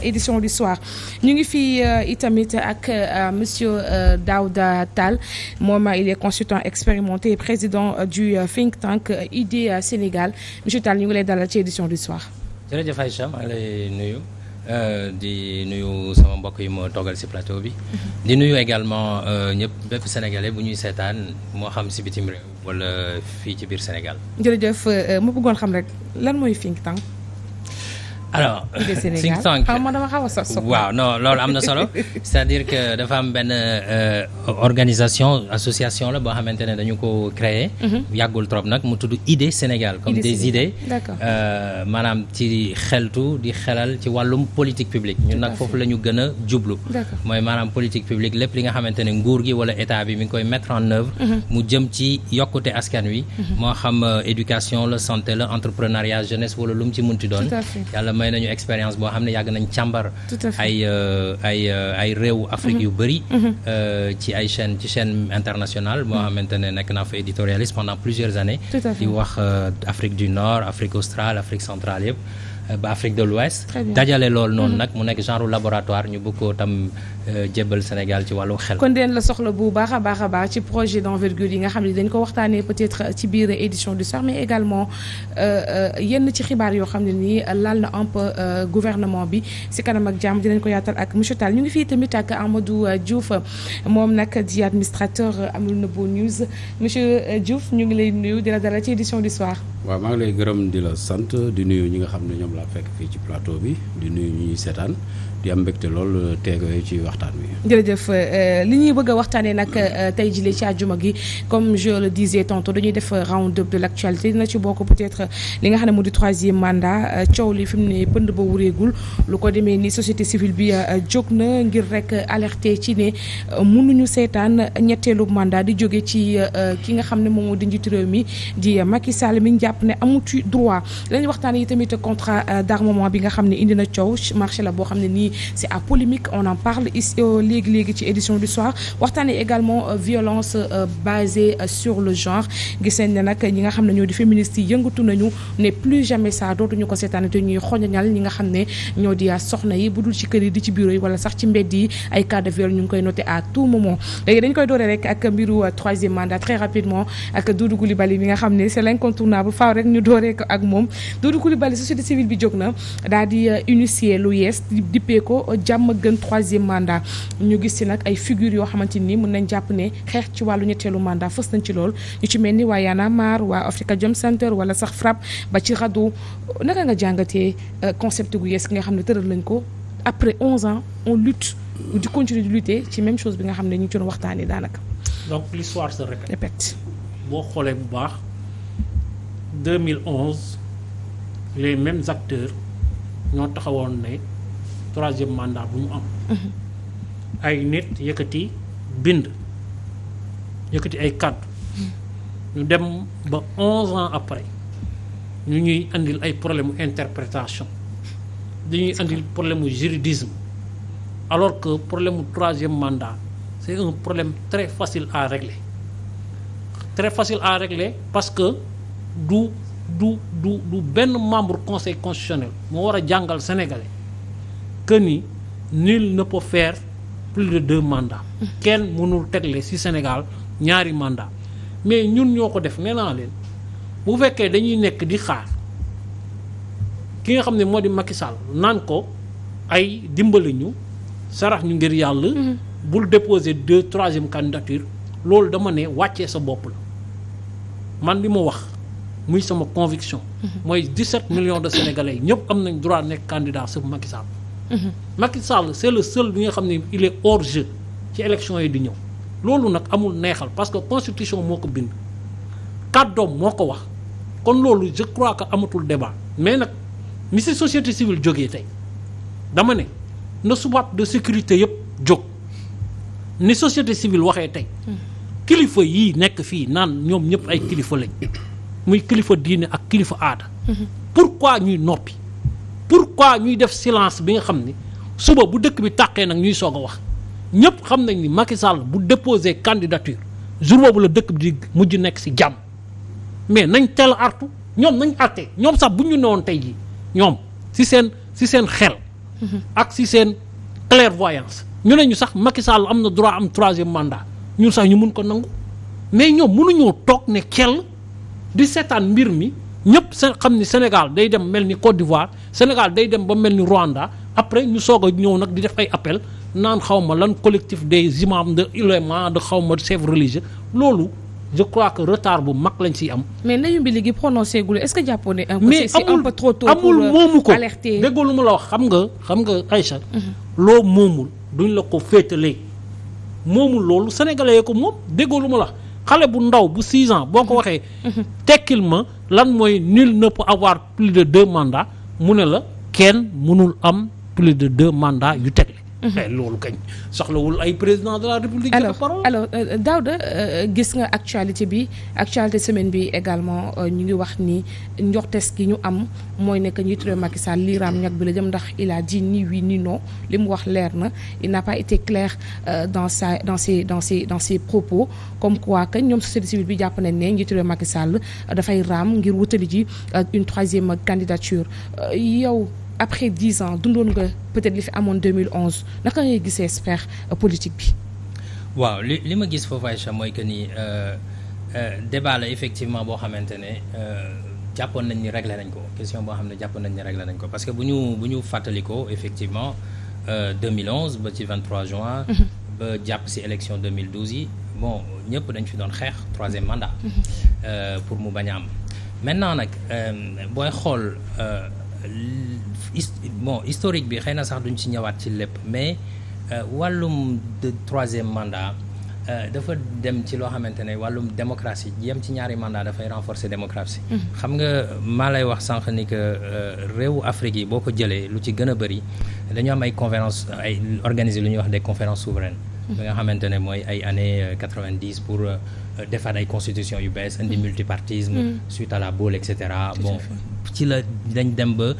édition du soir ñu ngi fii itamit ak monsieur Daouda Tall moom il est consultant expérimenté et président du think tank Idée Sénégal monsieur Tall ñu ngi lay dalal ci édition du soir. jërëjëf Aïcha maa ngi lay nuyu di nuyu sama mbokk yi ma toogal ci plateau bi. di nuyu également ñëpp bépp sénégalais bu ñuy seetaan moo xam ci bitim réew wala fii ci biir Sénégal. jërëjëf ma bëggoon xam rek lan mooy think tank. alors think tank dama xaw a sos waaw non loolu am na solo c'est-à-dire que dafa am benn organisation association la boo xamante ne dañu ko créer yàggul trop nag mu tudd Idée Sénégal comme des idées maanaam ci xeltu di xelal ci wàllum politique publique ñun nag foofu la ñu gën a jublu mooy maanaam politique publique lépp li nga xamante ne nguur gi wala état bi mi ngi koy mettre en œuvre mu jëm ci yokkute askan wi moo xam éducation la santé la entrepreneuriat jeunesse wala lu mu ci munti doon yàlla may nañu expérience boo xam ne yàgg nañ càmbar ay réew Afrique yu bëri ci ay chaîne internationale moo xamante ne nekk naa fa éditorialiste pendant plusieurs années di wax Afrique du Nord Afrique australe Afrique centrale yëpp ba Afrique de l'Ouest dajale loolu noonu nag mu nekk genre laboratoire ñu bëgg ko tam jébbal Sénégal ci wàllu xel. kon den la soxla bu baax a baax ci projet d'envergure yi nga xam ne dañ ko waxtaanee peut-être ci biir édition du soir mais également yenn ci xibaar yoo xam ne nii laal na un peu gouvernement bi si kanam ak jàmm dinañ ko yaatal ak monsieur Tall ñu ngi fii tamit ak Amadou Diouf moom nag di administrateur Amul Nëbbu News monsieur Diouf ñu ngi lay nuyu di la dalal ci édition du soir. waaw maa ngi lay gërëm di la sant di nuyu ñi nga xam ne ñoom laa fekk fii ci plateau bi di nuyu ñuy seetaan di am mbégte lool teegee ci waxtaan wi. jërëjëf li ñuy bëgg a waxtaanee nag tey jii ci àjjuma gi comme je le disais tantôt dañuy def round-up de l'actualité dina ci bokk peut-être li nga xam ne mu di troisième mandat coow li fi mu ne pënd ba wureegul lu ko demee ni société civile bi jóg na ngir rek alerter ci ne mënuñu seetaan ñetteelu mandat di jóge ci ki nga xam ne moom moo di njiitu réew mi di Macky Sall mi ngi jàpp ne amu ci droit lañu waxtaanee yi tamit contrat d'armement bi nga xam ne indi na coow marché la boo xam ne nii c'est à polémique on en parle ici léegi ci édition du soir waxtaanee également violence basée sur le genre gis nañ ne nag ñi nga xam ne ñoo di féministes yi yëngatu nañu ne plus jamais ça dootuñu ko seetaan te ñuy xoñañal ñi nga xam ne ñoo di soxna yi bu dul ci kër yi di ci bureau yi wala sax ci mbedd yi ay cas de viol ñu ngi koy noter à tout moment léegi dañ koy dooree rek ak mbiru troisième mandat très rapidement ak Doudou Coulibaly mi nga xam ne c'est l'incontournable faaw rek ñu dooree ko ak moom Doudou Coulibaly société civile bi jóg na daal di initier lu yees dippee ko jàmm gën troisième mandat ñu gis ci nag ay figures yoo xamante ni mën nañ jàpp ne xeex ci wàllu ñetteelu mandat fës nañ ci lool ñu ci mel ni waa Y'en a marre waa Afrikajom Center wala sax FRAPP ba ci RADDHO naka nga jàngatee concept gu yees ki nga xam ne tëral nañ ko après 11 ans on lutte di continuer di lutter ci même chose bi nga xam ne ñu ngi ci doon waxtaanee daanaka. donc l'histoire se répète. boo xoolee bu baax 2011 les mêmes acteurs ñoo taxawoon ne troisième mandat bu mu am. ay nit yëkkati bind yëkkati ay kàddu ñu dem ba 11 ans après ñu ñuy andil ay problème mu interprétation dañuy andil problème mu juridisme alors que problème mu troisième mandat c'est un problème très facile à régler parce que du benn membre conseil constitutionnel moo war a jàngal sénégalais que ni nul ne peut faire plus de 2 mandats kenn mënul tegle ci Sénégal ñaari mandat mais ñun ñoo ko def nee naa leen bu fekkee dañuy nekk di xaar ki nga xam ne moo di Macky Sall naan ko ay dimbali ñu sarax ñu ngir yàlla bul déposer 3e candidature loolu dama ne wàccee sa bopp la man li ma wax muy sama conviction mooy 17 millions de Sénégalais ñëpp am nañ droit nekk candidat sur Macky Sall. Macky Sall c'est le seul bi nga xam ne il est hors jeu ci élection yi di ñëw loolu nag amul neexal parce que constitution moo ko bind kàddoom moo ko wax kon loolu je crois que amatul débat mais nag ni si société civile jógee tey dama ne na subaat de sécurité yëpp jóg ni société civile waxee tey kilifa yii nekk fii naan ñoom ñëpp ay kilifa lañ muy kilifa diine ak kilifa aada pourquoi ñuy noppi pourquoi ñuy def silence bi nga xam ni suba bu dëkk bi tàqee nag ñuy soog a wax ñëpp xam nañ ni Macky Sall bu déposer candidature jour boobu la dëkk bi di mujj nekk ci jàmm mais nañ teel artu ñoom nañ àtte ñoom sax bu ñu newoon tey jii ñoom ci seen xel ak si seen clairvoyance ñu ne ñu sax Macky Sall am na droit am 3e mandat ñun sax ñu mun ko nangu mais ñoom mënuñoo toog ne kell di seetaan mbir mi ñëpp xam ni Sénégal day dem mel ni Côte d'Ivoire Sénégal day dem ba mel ni Rwanda après ñu soog a ñëw nag di def ay appel naan xawma lan collectif des imams de ulémas de xawma chefs religieux loolu je crois que retard bu mag lañ ciy am. mais nañu bi léegi prononcé gul est-ce que jàppoon ne. mais c'est un peu trop tôt amul moomu ko alerter. déggoo lu ma la wax xam nga Aïcha. loo moomul duñ la ko féetalee. moomul loolu sénégalais yi ko moom déggoo lu ma la wax xale bu ndaw bu 6 ans boo ko waxee. tekkil ma lan mooy nul ne peut avoir plus de 2 mandats mu ne la kenn mënul am plus de 2 mandats yu tegle. loolu kañ soxlawul ay président de la république. alors Daouda gis nga actualité semaine bi également ñu ngi wax ni njoxtes gi ñu am mooy ne que njiitu réew Macky Sall lii raam ñag bi la jëm ndax il a dit ni oui ni non li mu wax leer na il n'a pas été clair dans ses propos comme quoi que ñoom société civile bi jàpp nañ ne njiitu réew Macky Sall dafay raam ngir wutali ji une 3e candidature yow. Après 10 ans dundoon nga peut-être li fi amoon 2011 naka ngay gisee sphère politique bi. waaw li ma gis foofu Aïcha mooy que ni débat la effectivement boo xamante ne jàppoon nañ ni réglé nañ ko question boo xam ne jàppoon nañ ni réglé nañ ko parce que bu ñu fàttalikoo effectivement 2011 ba ci 23 juin. ba jàpp ci élection 2012 yi bon ñëpp dañ fi doon xeex 3e mandat. pour mu bañ a am maintenant nag booy xool. Historique bi xëy na sax duñ ci ñëwaat ci lépp mais wàllum de 3e mandat dafa dem ci loo xamante ne wàllum démocratie yem ci ñaari mandat dafay renforcer démocratie. xam nga maa lay wax sànq ni que réewu Afrique yi boo ko jëlee lu ci gën a bëri dañu am ay conférences ay organiser lu ñuy wax des conférences souveraines. bi nga xamante ne mooy ay années 90 pour defaat ay constitution yu bees indi multipartisme. suite à la boule et cetera bon. ci la dañ dem ba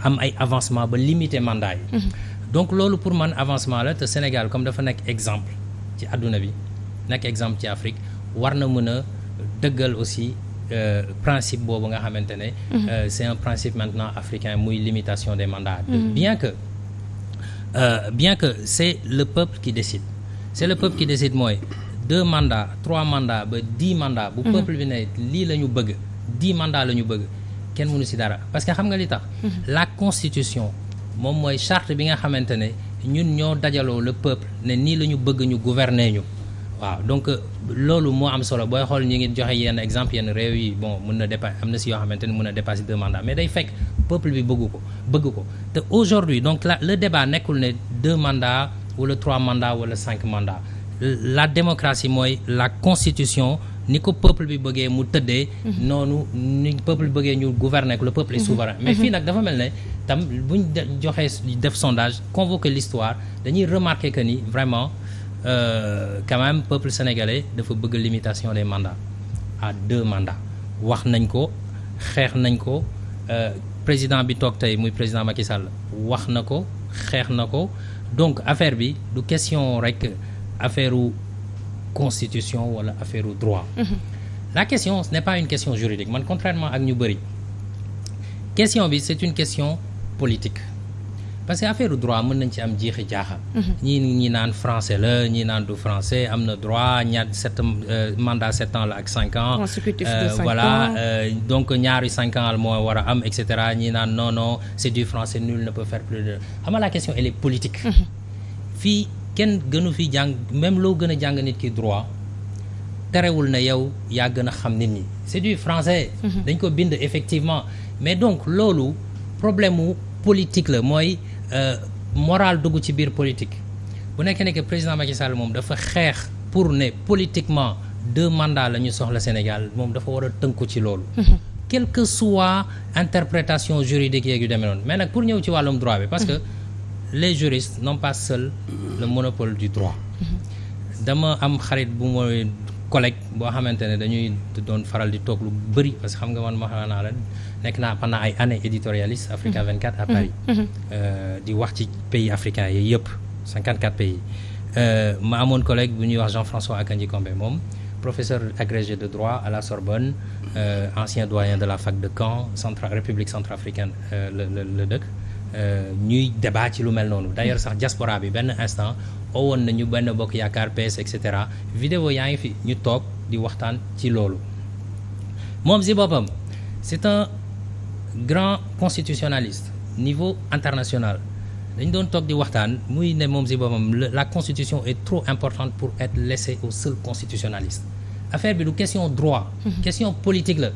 am ay avancement ba limiter mandat yi. donc loolu pour man avancement la te Sénégal comme dafa nekk exemple ci àdduna bi nekk exemple ci Afrique war na mën a dëggal aussi principe boobu nga xamante ne. c'est un principe maintenant africain muy limitation des mandats. bien que c'est le peuple qui décide. c'est le peuple qui décide mooy 2 mandats 3 mandats ba 10 mandats. bu peuple bi ne lii la ñu bëgg 10 mandats la ñu bëgg. kenn mënu ci dara parce que xam nga li tax. la constitution moom mooy charte bi nga xamante ne ñun ñoo dajaloo le peuple ne nii la ñu bëgg ñu gouverner ñu waaw donc loolu moo am solo booy xool ñu ngi joxe yenn exemple yenn réew yi bon mën na dépasser am na ci yoo xamante ne mën na dépasser 2 mandats mais day fekk peuple bi bëgg ko te aujourd'hui donc le débat nekkul ne 2 mandats wala 3 mandats wala 5 mandats la démocratie mooy la constitution. ni ko peuple bi bëggee mu tëddee. noonu ni peuple bi bëggee ñu gouverner ko le peuple est souverain. mais fii nag dafa mel ne tam buñ joxee def sondage convoquer l'histoire dañuy remarquer que ni vraiment quand même peuple sénégalais dafa bëgg limitation des mandats à 2 mandats wax nañ ko xeex nañ ko président bi toog tey muy président Macky Sall wax na ko xeex na ko donc affaire bi du question rek affaire constitution wala affaire u droit. La question ce n'est pas une question juridique man contrairement ak ñu bëri question bi c'est une question politique parce que affaire u droit mën nañ ci am jeexi jaaxa. ñi naan français la ñi naan du français am na droit mandat 7 ans la ak 5 ans. consécutif de 5 voilà ans. donc ñaari 5 ans moo war a am et cetera ñi naan non c'est du français nul ne peut faire plus de xam nga la question elle est politique. fii kenn gënu fi jàng même loo gën a jàng nit ki droit terewul na yow yaa gën a xam nit ñi c'est du français. dañ ko bind effectivement mais donc loolu problème mu politique la mooy moral dugg ci biir politique bu nekkee ne que président Macky Sall moom dafa xeex pour ne politiquement 2 mandats la ñu soxla Sénégal moom dafa war a tënku ci loolu. quelle que soit interprétation juridique yeeg yu demee noonu mais nag pour ñëw ci wàllum droit bi parce que. les juristes n'ont pas seuls le monopole du droit. dama am xarit bu mooy collègue boo xamante ne dañuy doon faral di toog lu bëri parce que xam nga man ma xam naa la nekk naa pendant ay années éditorialiste Africa 24 à Paris. di wax ci pays africains yi yëpp 54 pays. ma amoon collègue bu ñuy wax Jean-François Akanji Combé moom professeur agrégé de droit à la Sorbonne ancien doyen de la fac de Caen République centrafricaine le dëkk. ñuy débat ci lu mel noonu d'ailleurs sax diaspora bi benn instant woon nañu benn bokk yaakaar PS et cetera vidéo yaa ngi fi ñu toog di waxtaan ci loolu moom si boppam c'est un grand constitutionnaliste niveau international dañ doon toog di waxtaan muy ne moom si boppam la constitution est trop importante pour être laissée aux seuls constitutionnalistes affaire bi du question droit question politique la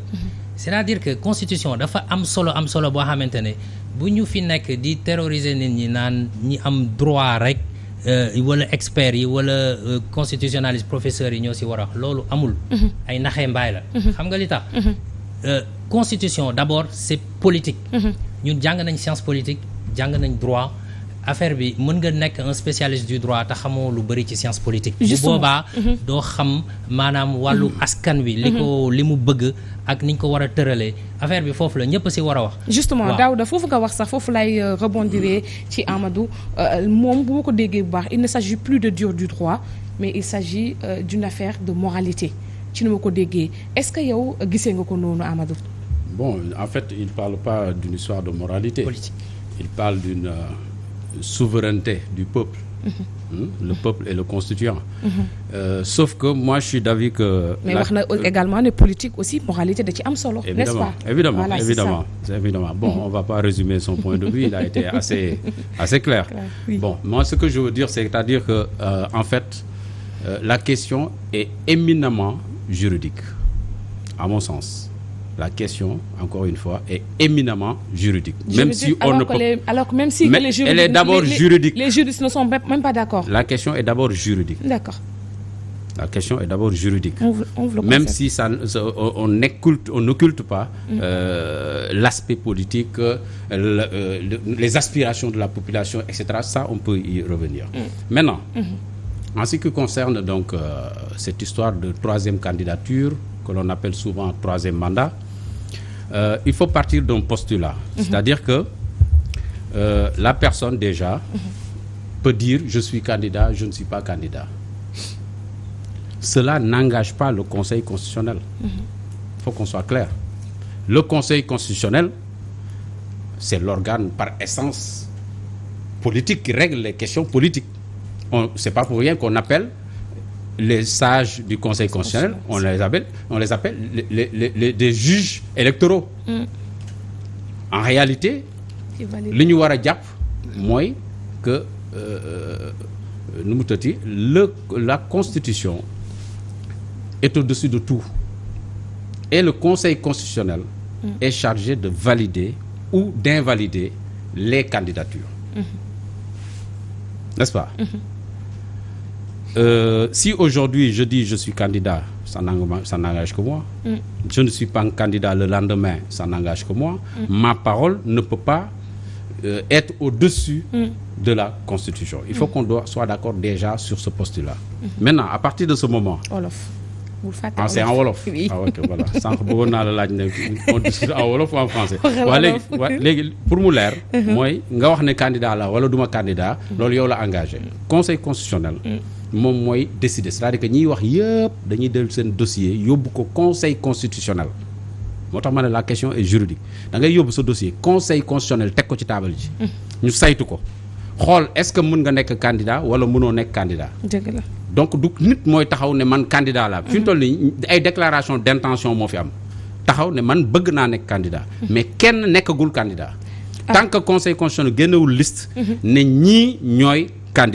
c'est-à-dire que constitution dafa am solo boo xamante ne bu ñu fi nekk di terroriser nit ñi naan ñi am droit rek wala experts yi wala constitutionnalistes professeurs yi ñoo ci war a wax loolu amul ay naxee mbaay la xam nga li tax constitution d'abord c'est politique ñun jàng nañ science politique jàng nañ droit affaire bi mën nga nekk un spécialiste du droit te xamoo lu bari ci science politique bu boobaa doo xam maanaam wàllu askan wi li mu bëgg ak ni ñu ko war a tëralee affaire bi foofu la ñëpp ci war a wax justement Daouda foofu nga wax sax foofu lay rebondir ci Amadou moom bu ma ko déggee bu baax il ne s'agit plus de dire du droit mais il s'agit d'une affaire de moralité ci ni ma ko déggee est-ce que yow gisee nga ko noonu Amadou? Bon, en fait il parle pas d'une histoire de moralité politique. Il parle d'une souveraineté du peuple. Le peuple est le constituant. Sauf que moi je suis d'avis que mais wax na également ne politique aussi moralité da ci am solo, n'est-ce pas? Évidemment, voilà, évidemment. Bon, on va pas résumer son point de vue, il a été assez clair. Oui. Bon, moi ce que je veux dire c'est-à-dire que en fait la question est éminemment juridique à mon sens. La question, encore une fois, est éminemment juridique. Même si on ne peut... Alors que même si les juristes... Elle est d'abord juridique. Les juristes ne sont même pas d'accord. La question est d'abord juridique. D'accord. La question est d'abord juridique. On le même si on n'occulte pas l'aspect politique, les aspirations de la population, etc. Ça, on peut y revenir. Maintenant, en ce qui concerne donc cette histoire de troisième candidature, que l'on appelle souvent troisième mandat, il faut partir d'un postulat. C'est-à-dire que la personne déjà peut dire je suis candidat, je ne suis pas candidat. Cela n'engage pas le Conseil constitutionnel. Il faut qu'on soit clair. Le Conseil constitutionnel, c'est l'organe par essence politique qui règle les questions politiques. C'est pas pour rien qu'on appelle les sages du Conseil constitutionnel, on les appelle des juges électoraux. En réalité, li ñu war a jàpp mooy que nu mu tëti la Constitution est au-dessus de tout. Et le Conseil constitutionnel est chargé de valider ou d'invalider les candidatures. N'est-ce pas? Si aujourd'hui je dis je suis candidat, ça n'engage que moi. Je ne suis pas un candidat le lendemain, ça n'engage que moi. Ma parole ne peut pas être au-dessus de la Constitution. Il faut qu'on soit d'accord déjà sur ce postulat. Maintenant, à partir de ce moment... c'est en wolof. Oui. Ah ok, voilà. Sànq bëggoon naa la laaj ne on discute en wolof ou en français. léegi pour mu leer. mooy nga wax ne candidat la wala duma candidat. loolu yow la engagé. Conseil constitutionnel. moom mooy décider c'est-à-dire que ñiy wax yëpp dañuy del seen dossier yóbbu ko Conseil constitutionnel. moo tax ma ne la question est juridique da ngay yóbbu sa dossier Conseil constitutionnel teg ko ci taabal ji. ñu saytu ko xool est-ce que mën nga nekk candidat wala mënoo nekk candidat. dëgg la. donc du nit mooy taxaw ne man candidat la fi mu toll nii ay déclaration d'intention moo fi am taxaw ne man bëgg naa nekk candidat mais kenn nekkagul candidat tant que Conseil constitutionnel génnewul liste ne ñii ñooy